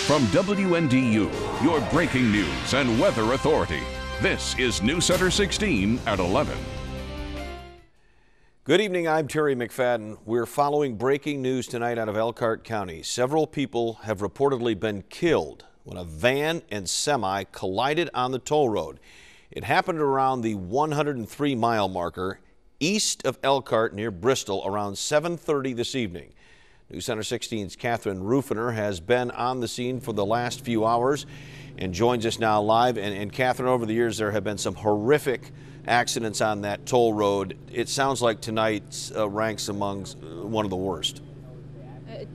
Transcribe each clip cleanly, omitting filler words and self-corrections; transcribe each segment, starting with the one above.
From WNDU, your breaking news and weather authority, this is News Center 16 at 11. Good evening, I'm Terry McFadden. We're following breaking news tonight out of Elkhart County. Several people have reportedly been killed when a van and semi collided on the toll road. It happened around the 103-mile marker east of Elkhart near Bristol around 7:30 this evening. News Center 16's Catherine Rufiner has been on the scene for the last few hours and joins us now live. And Catherine, over the years there have been some horrific accidents on that toll road. It sounds like tonight's ranks among one of the worst.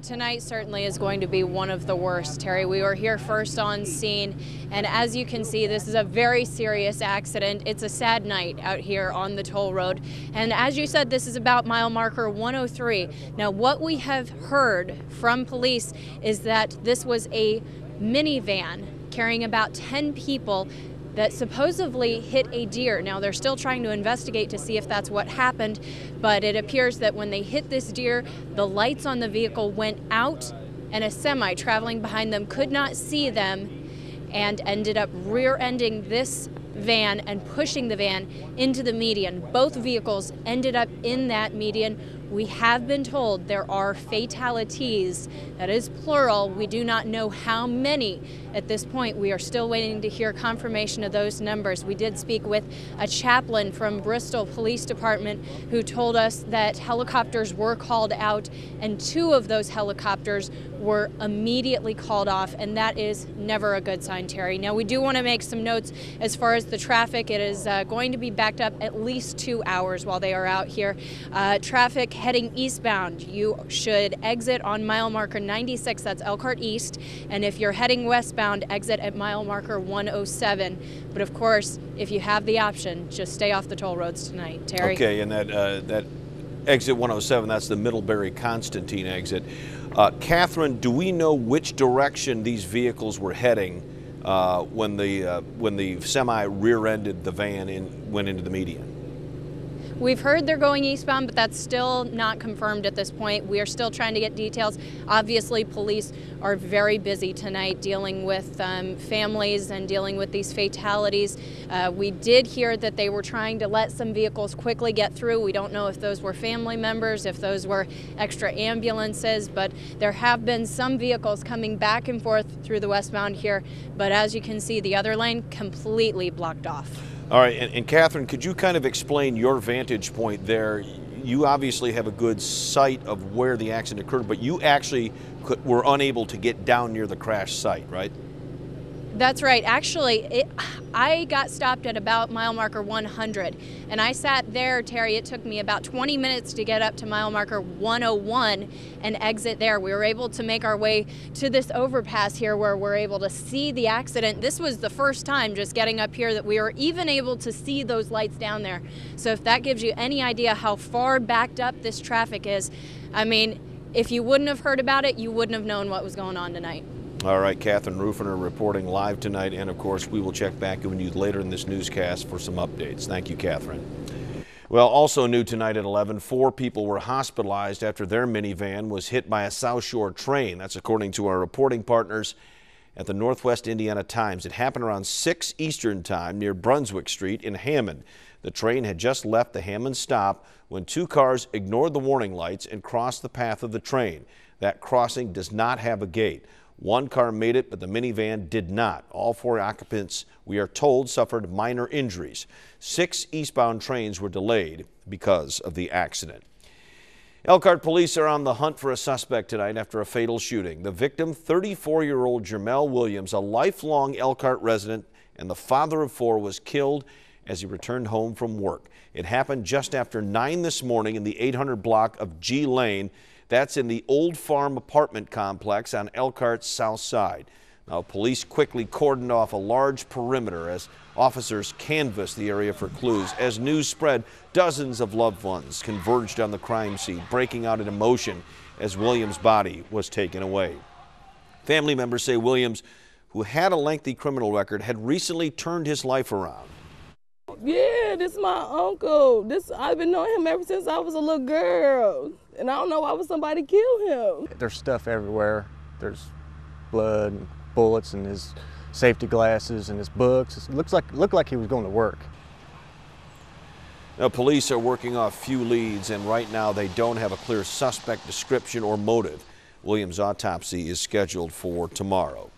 Tonight certainly is going to be one of the worst, Terry. We were here first on scene, and as you can see, this is a very serious accident. It's a sad night out here on the toll road, and as you said, this is about mile marker 103. Now, what we have heard from police is that this was a minivan carrying about 10 people that supposedly hit a deer. Now, they're still trying to investigate to see if that's what happened, but it appears that when they hit this deer, the lights on the vehicle went out and a semi traveling behind them could not see them and ended up rear-ending this van and pushing the van into the median. Both vehicles ended up in that median. We have been told there are fatalities. That is plural. We do not know how many at this point. We are still waiting to hear confirmation of those numbers. We did speak with a chaplain from Bristol Police Department who told us that helicopters were called out, and 2 of those helicopters were immediately called off, and that is never a good sign, Terry. Now, we do want to make some notes as far as the traffic. It is going to be backed up at least 2 hours while they are out here. Traffic heading eastbound, you should exit on mile marker 96, that's Elkhart East, and if you're heading westbound, exit at mile marker 107. But of course, if you have the option, just stay off the toll roads tonight, Terry. Okay, and that exit 107, that's the Middlebury-Constantine exit. Catherine, do we know which direction these vehicles were heading when the semi rear-ended the van and went into the median? We've heard they're going eastbound, but that's still not confirmed at this point. We are still trying to get details. Obviously, police are very busy tonight dealing with families and dealing with these fatalities. We did hear that they were trying to let some vehicles quickly get through. We don't know if those were family members, if those were extra ambulances, but there have been some vehicles coming back and forth through the westbound here. But as you can see, the other lane completely blocked off. All right, and Catherine, could you kind of explain your vantage point there? You obviously have a good sight of where the accident occurred, but you actually were unable to get down near the crash site, right? That's right. Actually, I got stopped at about mile marker 100, and I sat there, Terry. It took me about 20 minutes to get up to mile marker 101 and exit there. We were able to make our way to this overpass here where we're able to see the accident. This was the first time just getting up here that we were even able to see those lights down there. So if that gives you any idea how far backed up this traffic is, I mean, if you wouldn't have heard about it, you wouldn't have known what was going on tonight. All right, Catherine Rufiner reporting live tonight, and of course we will check back with you later in this newscast for some updates. Thank you, Catherine. Well, also new tonight at 11, 4 people were hospitalized after their minivan was hit by a South Shore train. That's according to our reporting partners at the Northwest Indiana Times. It happened around 6 Eastern time near Brunswick Street in Hammond. The train had just left the Hammond stop when 2 cars ignored the warning lights and crossed the path of the train. That crossing does not have a gate. 1 car made it, but the minivan did not. All 4 occupants, we are told, suffered minor injuries. 6 eastbound trains were delayed because of the accident. Elkhart police are on the hunt for a suspect tonight after a fatal shooting. The victim, 34-year-old Jermel Williams, a lifelong Elkhart resident and the father of 4, was killed as he returned home from work. It happened just after 9 this morning in the 800 block of G Lane. That's in the Old Farm apartment complex on Elkhart's south side. Now, police quickly cordoned off a large perimeter as officers canvassed the area for clues. As news spread, dozens of loved ones converged on the crime scene, breaking out in emotion as Williams' body was taken away. Family members say Williams, who had a lengthy criminal record, had recently turned his life around. Yeah, this is my uncle. I've been knowing him ever since I was a little girl. And I don't know why would somebody kill him. There's stuff everywhere. There's blood, bullets and his safety glasses and his books. It looked like he was going to work. Now, police are working off few leads, and right now they don't have a clear suspect description or motive. Williams' autopsy is scheduled for tomorrow.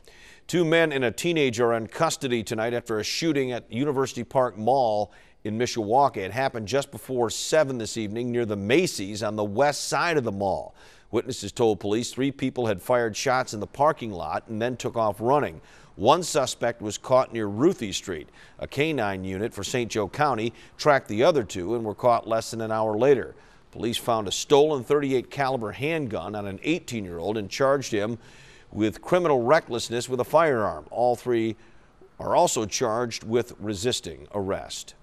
2 men and a teenager are in custody tonight after a shooting at University Park Mall in Mishawaka. It happened just before 7 this evening near the Macy's on the west side of the mall. Witnesses told police 3 people had fired shots in the parking lot and then took off running. 1 suspect was caught near Ruthie Street. A K-9 unit for St. Joe County tracked the other 2 and were caught less than an hour later. Police found a stolen .38 caliber handgun on an 18-year-old and charged him with criminal recklessness with a firearm. All 3 are also charged with resisting arrest.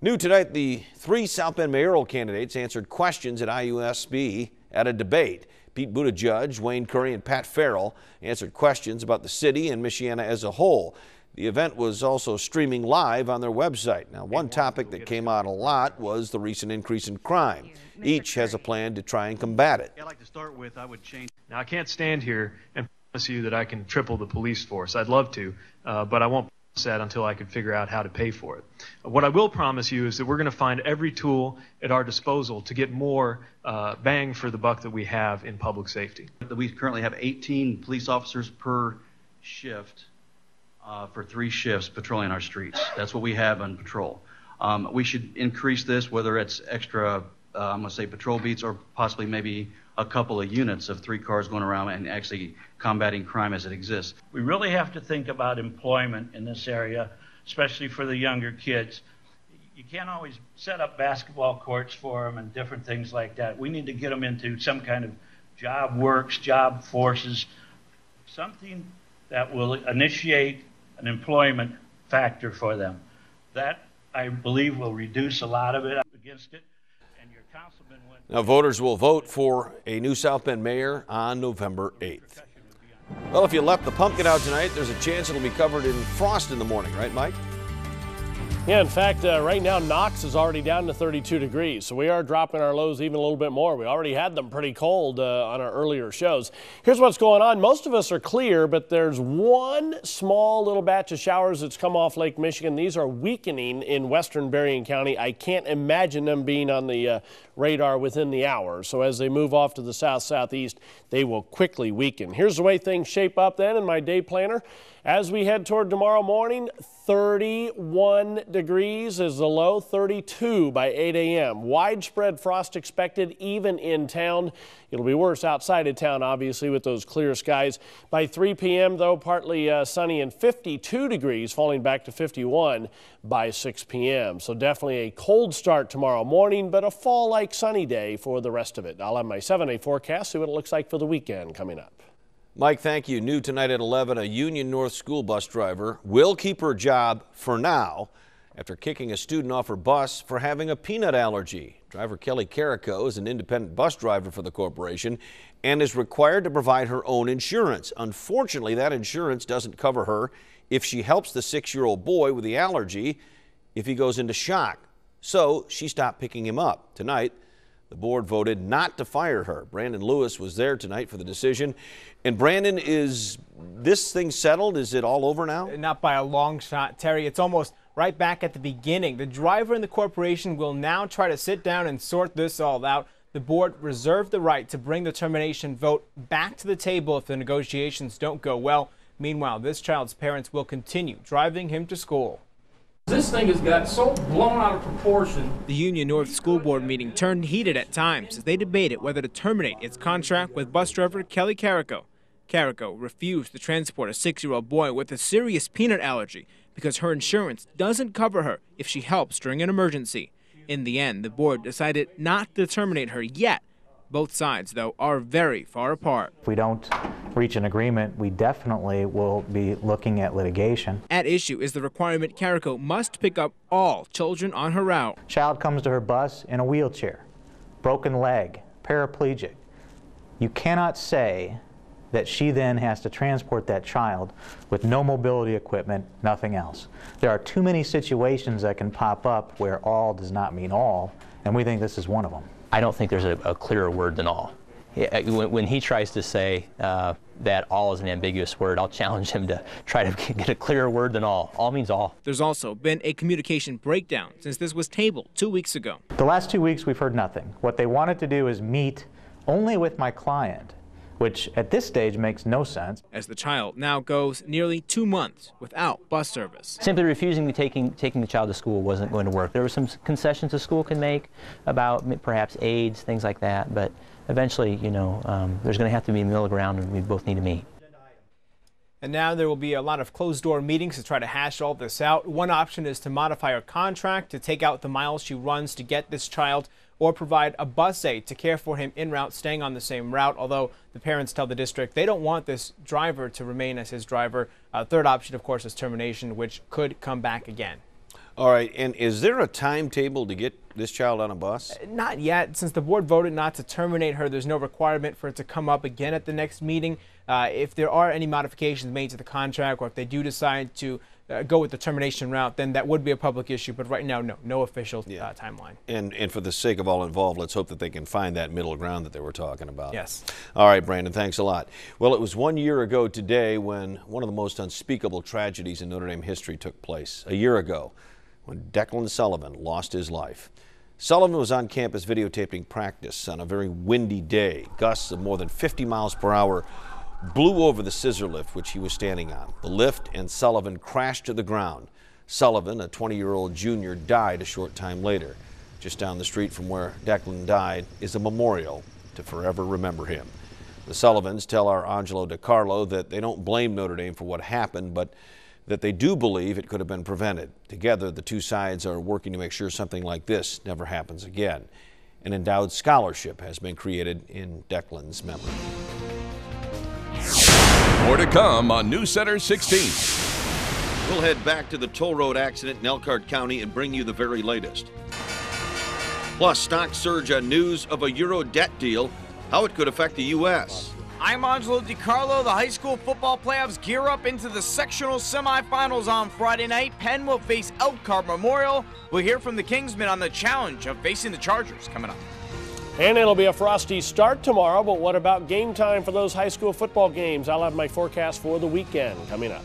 New tonight, the 3 South Bend mayoral candidates answered questions at IUSB at a debate. Pete Buttigieg, Wayne Curry, and Pat Farrell answered questions about the city and Michiana as a whole. The event was also streaming live on their website. Now, one topic that came out a lot was the recent increase in crime. Each has a plan to try and combat it. I'd like to start with, I would change. Now, I can't stand here and promise you that I can triple the police force. I'd love to, but I won't promise that until I can figure out how to pay for it. What I will promise you is that we're going to find every tool at our disposal to get more bang for the buck that we have in public safety. We currently have 18 police officers per shift for 3 shifts patrolling our streets. That's what we have on patrol. We should increase this, whether it's extra, I'm going to say patrol beats, or possibly maybe a couple of units of 3 cars going around and actually combating crime as it exists. We really have to think about employment in this area, especially for the younger kids. You can't always set up basketball courts for them and different things like that. We need to get them into some kind of job works, job forces, something that will initiate an employment factor for them. That, I believe, will reduce a lot of it. I'm against it. And your councilman went. Now, voters will vote for a new South Bend mayor on November 8th. Well, if you left the pumpkin out tonight, there's a chance it'll be covered in frost in the morning, right, Mike? Yeah, in fact, right now Knox is already down to 32 degrees, so we are dropping our lows even a little bit more. We already had them pretty cold on our earlier shows. Here's what's going on. Most of us are clear, but there's one small little batch of showers that's come off Lake Michigan. These are weakening in western Berrien County. I can't imagine them being on the radar within the hour. So as they move off to the south-southeast, they will quickly weaken. Here's the way things shape up then in my day planner. As we head toward tomorrow morning, 31 degrees is the low, 32 by 8 a.m. Widespread frost expected even in town. It'll be worse outside of town, obviously, with those clear skies. By 3 p.m., though, partly sunny and 52 degrees, falling back to 51 by 6 p.m. So definitely a cold start tomorrow morning, but a fall-like sunny day for the rest of it. I'll have my 7-day forecast, see what it looks like for the weekend coming up. Mike, thank you. New tonight at 11, a Union North school bus driver will keep her job for now after kicking a student off her bus for having a peanut allergy. Driver Kelly Carrico is an independent bus driver for the corporation and is required to provide her own insurance. Unfortunately, that insurance doesn't cover her if she helps the 6-year-old boy with the allergy if he goes into shock. So she stopped picking him up. Tonight, the board voted not to fire her. Brandon Lewis was there tonight for the decision. And Brandon, is this thing settled? Is it all over now? Not by a long shot, Terry. It's almost right back at the beginning. The driver and the corporation will now try to sit down and sort this all out. The board reserved the right to bring the termination vote back to the table if the negotiations don't go well. Meanwhile, this child's parents will continue driving him to school. This thing has got so blown out of proportion. The Union North School Board meeting turned heated at times as they debated whether to terminate its contract with bus driver Kelly Carrico. Carrico refused to transport a 6-year-old boy with a serious peanut allergy because her insurance doesn't cover her if she helps during an emergency. In the end, the board decided not to terminate her yet. Both sides, though, are very far apart. If we don't reach an agreement, we definitely will be looking at litigation. At issue is the requirement Carrico must pick up all children on her route. Child comes to her bus in a wheelchair, broken leg, paraplegic. You cannot say that she then has to transport that child with no mobility equipment, nothing else. There are too many situations that can pop up where all does not mean all, and we think this is one of them. I don't think there's a clearer word than all. when he tries to say that all is an ambiguous word, I'll challenge him to try to get a clearer word than all. All means all. There's also been a communication breakdown since this was tabled 2 weeks ago. The last 2 weeks we've heard nothing. What they wanted to do is meet only with my client, which at this stage makes no sense. As the child now goes nearly 2 months without bus service. Simply refusing to taking the child to school wasn't going to work. There were some concessions the school can make about perhaps aids, things like that, but eventually, you know, there's going to have to be a middle ground, and we both need to meet. And now there will be a lot of closed-door meetings to try to hash all this out. One option is to modify her contract to take out the miles she runs to get this child, or provide a bus aid to care for him en route, staying on the same route, although the parents tell the district they don't want this driver to remain as his driver. Third option, of course, is termination, which could come back again. All right, and is there a timetable to get this child on a bus? Not yet. Since the board voted not to terminate her, there's no requirement for it to come up again at the next meeting. If there are any modifications made to the contract, or if they do decide to go with the termination route, then that would be a public issue. But right now, no official timeline. And for the sake of all involved, let's hope that they can find that middle ground that they were talking about. Yes. All right, Brandon, thanks a lot. Well, it was 1 year ago today when one of the most unspeakable tragedies in Notre Dame history took place. A year ago, when Declan Sullivan lost his life. Sullivan was on campus videotaping practice on a very windy day. Gusts of more than 50 miles per hour blew over the scissor lift which he was standing on. The lift and Sullivan crashed to the ground. Sullivan, a 20-year-old junior, died a short time later. Just down the street from where Declan died is a memorial to forever remember him. The Sullivans tell our Angelo DiCarlo that they don't blame Notre Dame for what happened, but that they do believe it could have been prevented. Together, the two sides are working to make sure something like this never happens again. An endowed scholarship has been created in Declan's memory. More to come on News Center 16. We'll head back to the toll road accident in Elkhart County and bring you the very latest. Plus, stock surge on news of a Euro debt deal, how it could affect the U.S. I'm Angelo DiCarlo. The high school football playoffs gear up into the sectional semifinals on Friday night. Penn will face Elkhart Memorial. We'll hear from the Kingsmen on the challenge of facing the Chargers coming up. And it'll be a frosty start tomorrow, but what about game time for those high school football games? I'll have my forecast for the weekend coming up.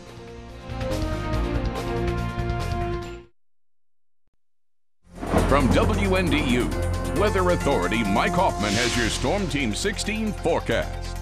From WNDU, Weather Authority Mike Hoffman has your Storm Team 16 forecast.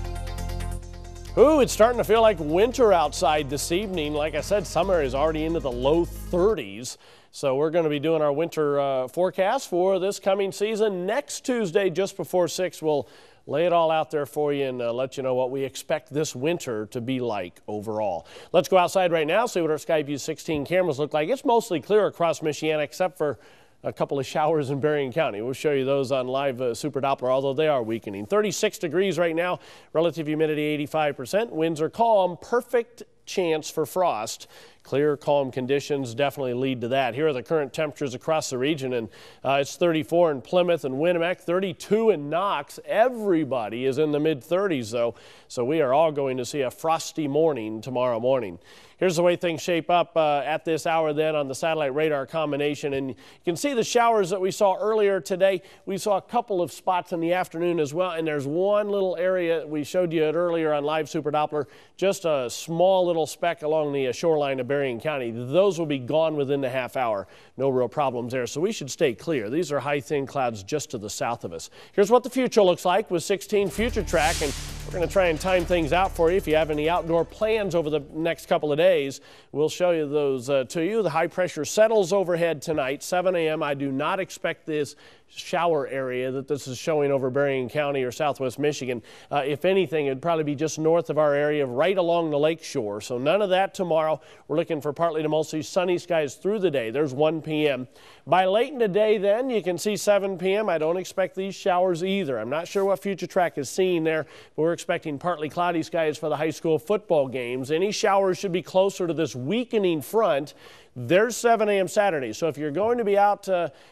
Ooh, it's starting to feel like winter outside this evening. Like I said, summer is already into the low 30s. So we're going to be doing our winter forecast for this coming season. Next Tuesday, just before 6, we'll lay it all out there for you and let you know what we expect this winter to be like overall. Let's go outside right now, see what our Skyview 16 cameras look like. It's mostly clear across Michiana except for a couple of showers in Berrien County. We'll show you those on live Super Doppler, although they are weakening. 36 degrees right now, relative humidity 85%. Winds are calm, perfect chance for frost. Clear, calm conditions definitely lead to that. Here are the current temperatures across the region, and it's 34 in Plymouth and Winnemac, 32 in Knox. Everybody is in the mid-30s, though, so we are all going to see a frosty morning tomorrow morning. Here's the way things shape up at this hour then on the satellite radar combination. And you can see the showers that we saw earlier today. We saw a couple of spots in the afternoon as well. And there's one little area we showed you earlier on live Super Doppler, just a small little speck along the shoreline of Berrien County. Those will be gone within the half hour. No real problems there. So we should stay clear. These are high thin clouds just to the south of us. Here's what the future looks like with 16 Future Track. And we're going to try and time things out for you. If you have any outdoor plans over the next couple of days, we'll show you those to you. The high pressure settles overhead tonight, 7 a.m. I do not expect this shower area that this is showing over Berrien County or southwest Michigan. If anything, it'd probably be just north of our area, right along the lake shore. So none of that tomorrow. We're looking for partly to mostly sunny skies through the day. There's 1 p.m. By late in the day then, you can see 7 p.m. I don't expect these showers either. I'm not sure what Future Track is seeing there, but we're expecting partly cloudy skies for the high school football games. Any showers should be closer to this weakening front There's 7 a.m. Saturday. So if you're going to be out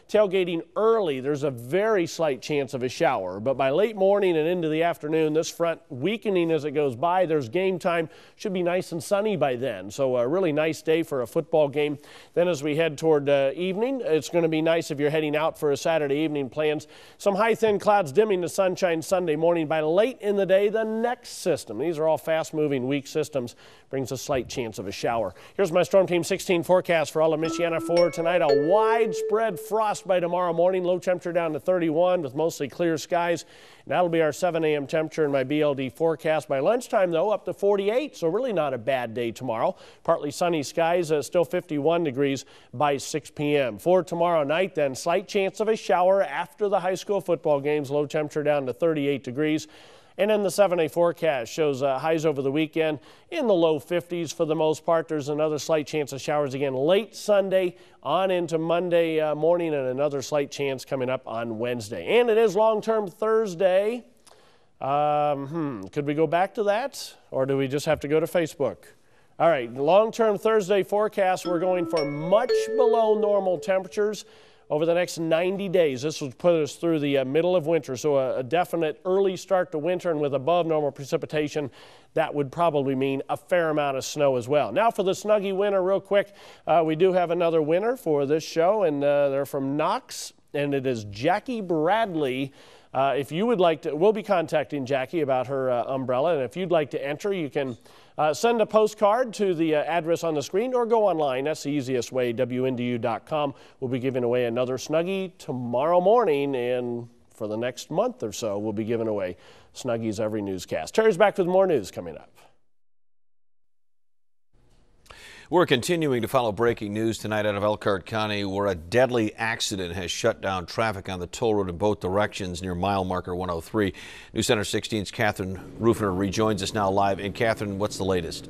tailgating early, there's a very slight chance of a shower. But by late morning and into the afternoon, this front weakening as it goes by, there's game time. Should be nice and sunny by then. So a really nice day for a football game. Then as we head toward evening, it's going to be nice if you're heading out for a Saturday evening plans. Some high thin clouds dimming to sunshine Sunday morning. By late in the day, the next system. These are all fast-moving, weak systems. Brings a slight chance of a shower. Here's my Storm Team 16 forecast for all of Michiana for tonight. A widespread frost by tomorrow morning. Low temperature down to 31 with mostly clear skies. And that'll be our 7 a.m. temperature in my BLD forecast. By lunchtime, though, up to 48, so really not a bad day tomorrow. Partly sunny skies, still 51 degrees by 6 p.m. For tomorrow night, then, slight chance of a shower after the high school football games. Low temperature down to 38 degrees. And then the 7-day forecast shows highs over the weekend in the low 50s for the most part. There's another slight chance of showers again late Sunday on into Monday morning, and another slight chance coming up on Wednesday. And it is long-term Thursday. Could we go back to that, or do we just have to go to Facebook? All right, long-term Thursday forecast, we're going for much below normal temperatures over the next 90 days. This will put us through the middle of winter, so a definite early start to winter, and with above normal precipitation, that would probably mean a fair amount of snow as well. Now for the Snuggie winner real quick. We do have another winner for this show, and they're from Knox, and it is Jackie Bradley. If you would like to, we'll be contacting Jackie about her umbrella, and if you'd like to enter, you can send a postcard to the address on the screen or go online. That's the easiest way, WNDU.com. We'll be giving away another Snuggie tomorrow morning, and for the next month or so, we'll be giving away Snuggies every newscast. Terry's back with more news coming up. We're continuing to follow breaking news tonight out of Elkhart County, where a deadly accident has shut down traffic on the toll road in both directions near mile marker 103. News Center 16's Catherine Rufiner rejoins us now live. And Catherine, what's the latest?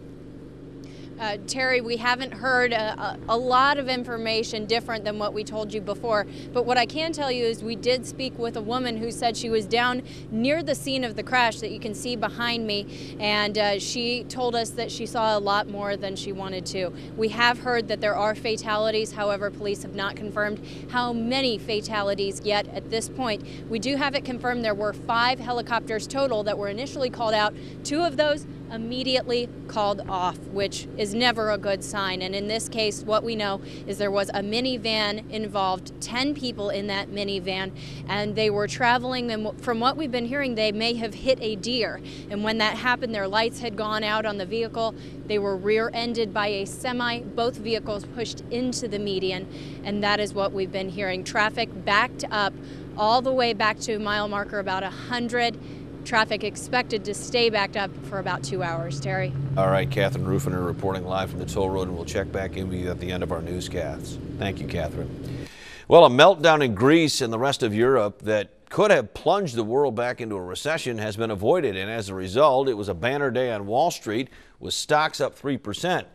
Terry, we haven't heard a lot of information different than what we told you before, but what I can tell you is we did speak with a woman who said she was down near the scene of the crash that you can see behind me, and she told us that she saw a lot more than she wanted to. We have heard that there are fatalities, however, police have not confirmed how many fatalities yet at this point. We do have it confirmed there were 5 helicopters total that were initially called out. 2 of those immediately called off, which is never a good sign. And in this case, what we know is there was a minivan involved, 10 people in that minivan, and they were traveling, and from what we've been hearing, they may have hit a deer. And when that happened, their lights had gone out on the vehicle. They were rear-ended by a semi. Both vehicles pushed into the median, and that is what we've been hearing. Traffic backed up all the way back to mile marker about 100. Traffic expected to stay backed up for about 2 hours. Terry. All right, Catherine Rufiner reporting live from the toll road, and we'll check back in with you at the end of our newscasts. Thank you, Catherine. Well, a meltdown in Greece and the rest of Europe that could have plunged the world back into a recession has been avoided, and as a result, it was a banner day on Wall Street with stocks up 3%.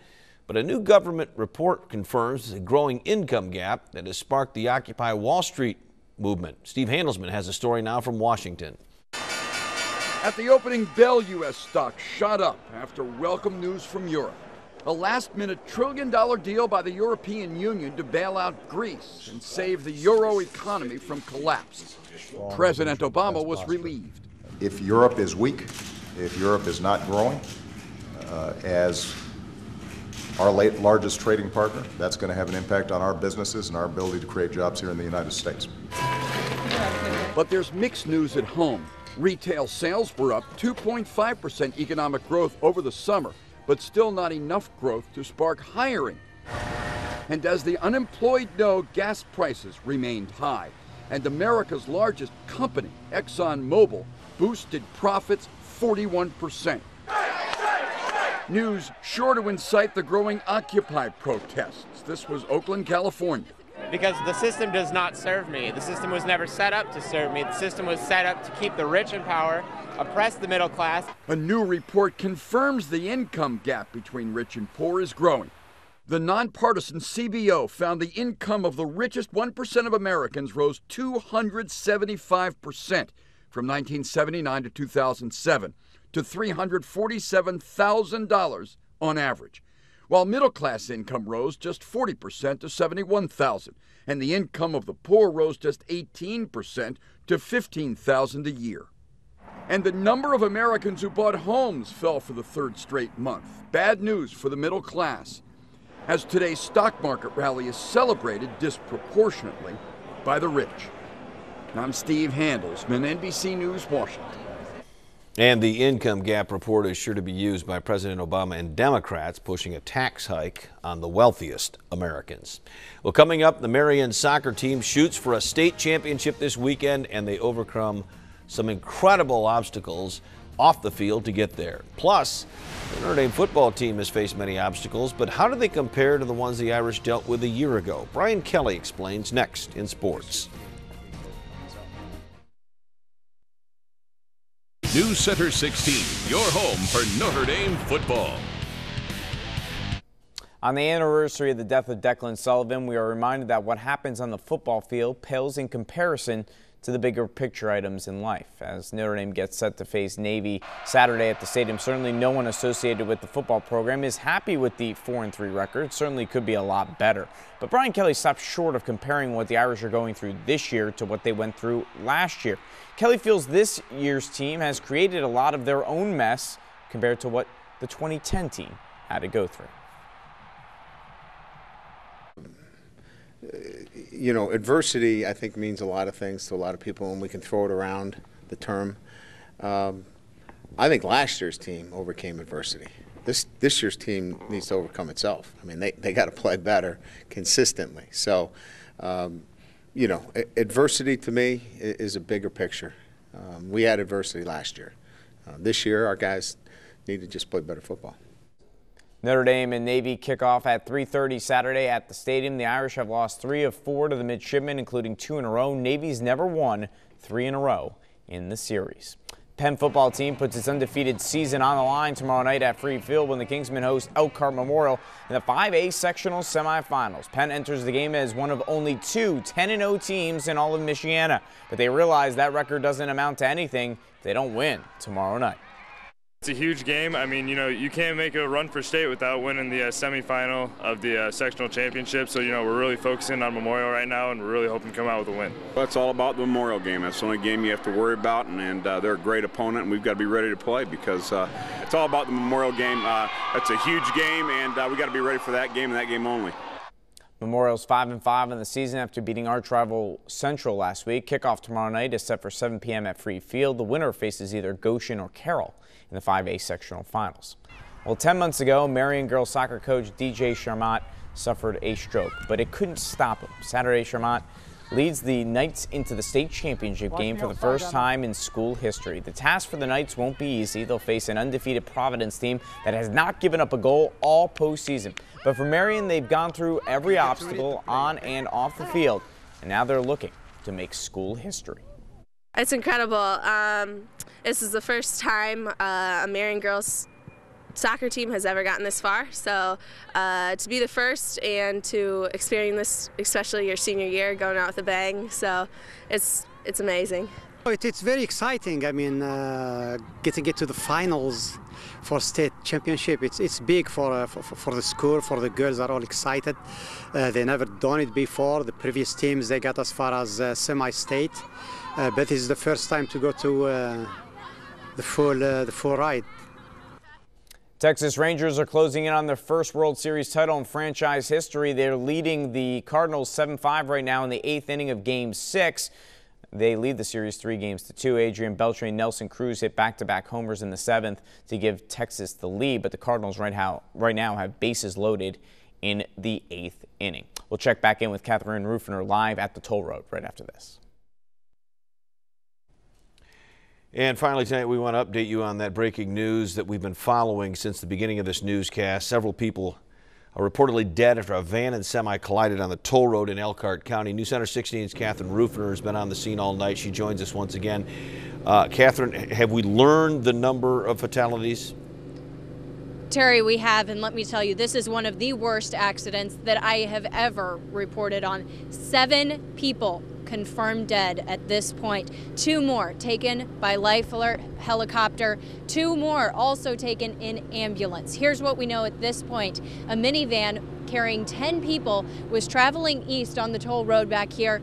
But a new government report confirms a growing income gap that has sparked the Occupy Wall Street movement. Steve Handelsman has a story now from Washington. At the opening bell, U.S. stocks shot up after welcome news from Europe. A last-minute trillion-dollar deal by the European Union to bail out Greece and save the euro economy from collapse. President Obama was relieved. If Europe is weak, if Europe is not growing, as our largest trading partner, that's going to have an impact on our businesses and our ability to create jobs here in the United States. But there's mixed news at home. Retail sales were up 2.5% economic growth over the summer, but still not enough growth to spark hiring. And as the unemployed know, gas prices remained high, and America's largest company, ExxonMobil, boosted profits 41%. News sure to incite the growing Occupy protests. This was Oakland, California. Because the system does not serve me. The system was never set up to serve me. The system was set up to keep the rich in power, oppress the middle class. A new report confirms the income gap between rich and poor is growing. The nonpartisan CBO found the income of the richest 1% of Americans rose 275% from 1979 to 2007 to $347,000 on average. while middle-class income rose just 40% to $71,000, and the income of the poor rose just 18% to $15,000 a year. And the number of Americans who bought homes fell for the third straight month. Bad news for the middle class, as today's stock market rally is celebrated disproportionately by the rich. I'm Steve Handelsman, NBC News, Washington. And the income gap report is sure to be used by President Obama and Democrats, pushing a tax hike on the wealthiest Americans. Well, coming up, the Marion soccer team shoots for a state championship this weekend, and they overcome some incredible obstacles off the field to get there. Plus, the Notre Dame football team has faced many obstacles, but how do they compare to the ones the Irish dealt with a year ago? Brian Kelly explains next in sports. News Center 16, your home for Notre Dame football. On the anniversary of the death of Declan Sullivan, we are reminded that what happens on the football field pales in comparison to the bigger picture items in life. As Notre Dame gets set to face Navy Saturday at the stadium, certainly no one associated with the football program is happy with the 4-3 record. It certainly could be a lot better. But Brian Kelly stopped short of comparing what the Irish are going through this year to what they went through last year. Kelly feels this year's team has created a lot of their own mess compared to what the 2010 team had to go through. You know, adversity, I think, means a lot of things to a lot of people, and we can throw it around, the term. I think last year's team overcame adversity. This year's team needs to overcome itself. I mean, they got to play better consistently. So, you know, adversity to me is a bigger picture. We had adversity last year. This year, our guys need to just play better football. Notre Dame and Navy kick off at 3:30 Saturday at the stadium. The Irish have lost 3 of 4 to the midshipmen, including 2 in a row. Navy's never won 3 in a row in the series. Penn football team puts its undefeated season on the line tomorrow night at Free Field when the Kingsmen host Elkhart Memorial in the 5A sectional semifinals. Penn enters the game as one of only 2 10-0 teams in all of Michiana, but they realize that record doesn't amount to anything if they don't win tomorrow night. It's a huge game. I mean, you know, you can't make a run for state without winning the semifinal of the sectional championship. So, you know, we're really focusing on Memorial right now, and we're really hoping to come out with a win. Well, it's all about the Memorial game. That's the only game you have to worry about, and they're a great opponent, and we've got to be ready to play because it's all about the Memorial game. It's a huge game, and we got to be ready for that game and that game only. Memorial's 5-5 in the season after beating arch rival Central last week. Kickoff tomorrow night is set for 7 p.m. at Free Field. The winner faces either Goshen or Carroll in the 5A sectional finals. Well, 10 months ago, Marion girls soccer coach DJ Charmat suffered a stroke, but it couldn't stop him. Saturday, Charmat leads the Knights into the state championship game for the first time in school history. The task for the Knights won't be easy. They'll face an undefeated Providence team that has not given up a goal all postseason. But for Marion, they've gone through every obstacle on and off the field, and now they're looking to make school history. It's incredible. This is the first time a Marion girls soccer team has ever gotten this far. So to be the first and to experience this, especially your senior year, going out with a bang. So it's amazing. It's very exciting. I mean, getting it to the finals for state championship. It's big for the school, for the girls are all excited. They never done it before. The previous teams, they got as far as semi-state. But this is the first time to go to the full ride. Texas Rangers are closing in on their first World Series title in franchise history. They're leading the Cardinals 7-5 right now in the 8th inning of Game 6. They lead the series 3-2. Adrian Beltre and Nelson Cruz hit back-to-back homers in the 7th to give Texas the lead, but the Cardinals right now have bases loaded in the 8th inning. We'll check back in with Catherine Rufiner live at the toll road right after this. And finally tonight, we want to update you on that breaking news that we've been following since the beginning of this newscast. Several people are reportedly dead after a van and semi collided on the toll road in Elkhart County. News Center 16's Catherine Rufiner has been on the scene all night. She joins us once again. Catherine, have we learned the number of fatalities? Terry, we have, and let me tell you, this is one of the worst accidents that I have ever reported on. 7 people confirmed dead at this point. 2 more taken by Life Alert helicopter. 2 more also taken in ambulance. Here's what we know at this point. A minivan carrying 10 people was traveling east on the toll road back here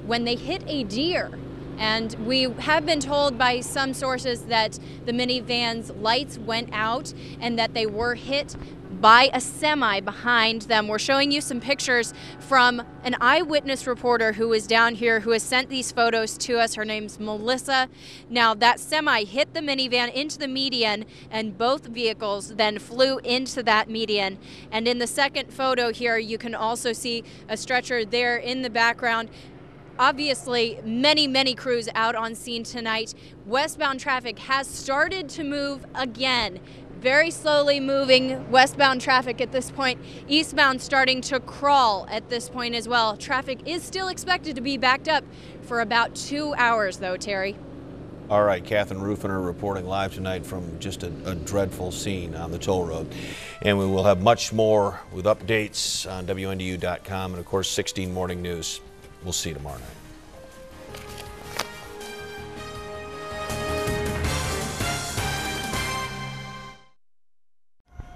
when they hit a deer. And we have been told by some sources that the minivan's lights went out and that they were hit by a semi behind them. We're showing you some pictures from an eyewitness reporter who is down here who has sent these photos to us. Her name's Melissa. Now, that semi hit the minivan into the median, and both vehicles then flew into that median. And in the second photo here, you can also see a stretcher there in the background. Obviously, many crews out on scene tonight. Westbound traffic has started to move again. Very slowly moving westbound traffic at this point. Eastbound starting to crawl at this point as well. Traffic is still expected to be backed up for about 2 hours though, Terry. All right, Catherine Rufiner reporting live tonight from just a dreadful scene on the toll road. And we will have much more with updates on WNDU.com and, of course, 16 Morning News. We'll see you tomorrow night.